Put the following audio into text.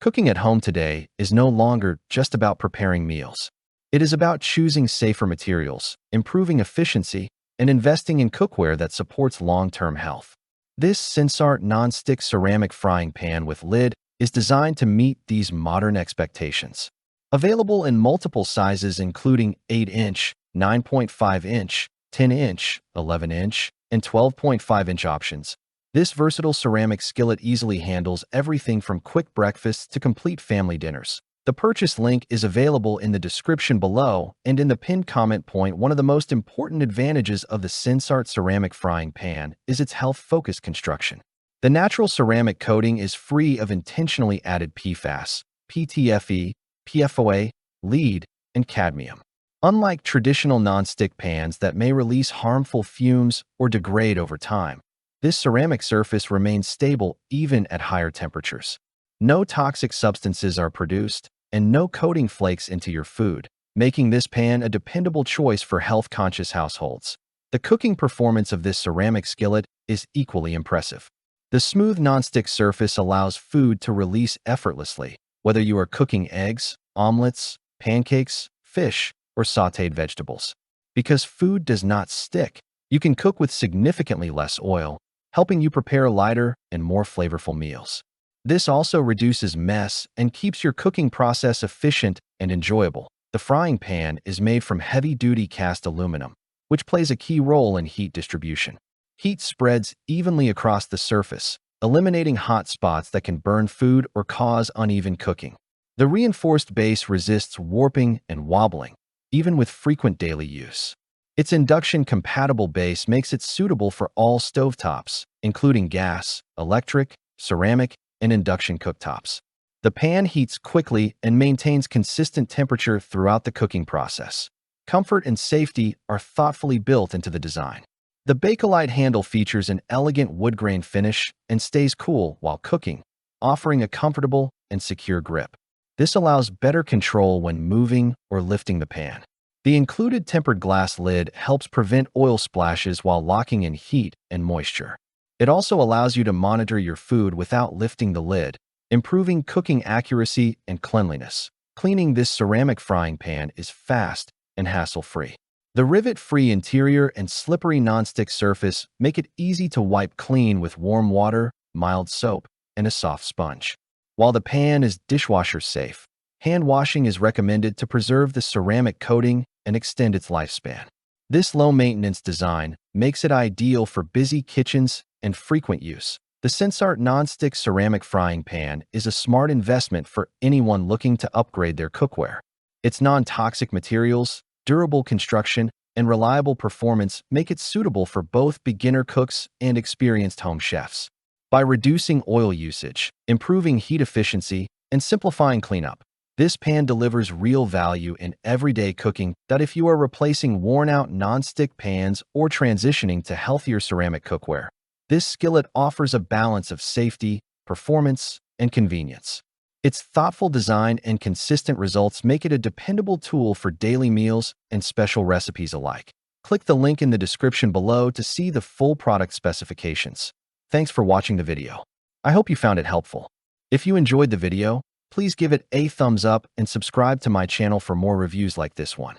Cooking at home today is no longer just about preparing meals. It is about choosing safer materials, improving efficiency, and investing in cookware that supports long-term health. This Sensarte Nonstick ceramic frying pan with lid is designed to meet these modern expectations. Available in multiple sizes including 8-inch, 9.5-inch, 10-inch, 11-inch, and 12.5-inch options, this versatile ceramic skillet easily handles everything from quick breakfasts to complete family dinners. The purchase link is available in the description below and in the pinned comment point. One of the most important advantages of the Sensarte ceramic frying pan is its health-focused construction. The natural ceramic coating is free of intentionally added PFAS, PTFE, PFOA, lead, and cadmium. Unlike traditional nonstick pans that may release harmful fumes or degrade over time, this ceramic surface remains stable even at higher temperatures. No toxic substances are produced, and no coating flakes into your food, making this pan a dependable choice for health-conscious households. The cooking performance of this ceramic skillet is equally impressive. The smooth nonstick surface allows food to release effortlessly, whether you are cooking eggs, omelets, pancakes, fish, or sautéed vegetables. Because food does not stick, you can cook with significantly less oil, helping you prepare lighter and more flavorful meals. This also reduces mess and keeps your cooking process efficient and enjoyable. The frying pan is made from heavy-duty cast aluminum, which plays a key role in heat distribution. Heat spreads evenly across the surface, eliminating hot spots that can burn food or cause uneven cooking. The reinforced base resists warping and wobbling, even with frequent daily use. Its induction-compatible base makes it suitable for all stovetops, including gas, electric, ceramic, and induction cooktops. The pan heats quickly and maintains consistent temperature throughout the cooking process. Comfort and safety are thoughtfully built into the design. The Bakelite handle features an elegant wood-grain finish and stays cool while cooking, offering a comfortable and secure grip. This allows better control when moving or lifting the pan. The included tempered glass lid helps prevent oil splashes while locking in heat and moisture. It also allows you to monitor your food without lifting the lid, improving cooking accuracy and cleanliness. Cleaning this ceramic frying pan is fast and hassle-free. The rivet-free interior and slippery nonstick surface make it easy to wipe clean with warm water, mild soap, and a soft sponge. While the pan is dishwasher-safe, hand washing is recommended to preserve the ceramic coating and extend its lifespan. This low-maintenance design makes it ideal for busy kitchens and frequent use. The Sensarte Nonstick ceramic frying pan is a smart investment for anyone looking to upgrade their cookware. Its non-toxic materials, durable construction, and reliable performance make it suitable for both beginner cooks and experienced home chefs. By reducing oil usage, improving heat efficiency, and simplifying cleanup, this pan delivers real value in everyday cooking that if you are replacing worn-out non-stick pans or transitioning to healthier ceramic cookware, this skillet offers a balance of safety, performance, and convenience. Its thoughtful design and consistent results make it a dependable tool for daily meals and special recipes alike. Click the link in the description below to see the full product specifications. Thanks for watching the video. I hope you found it helpful. If you enjoyed the video, please give it a thumbs up and subscribe to my channel for more reviews like this one.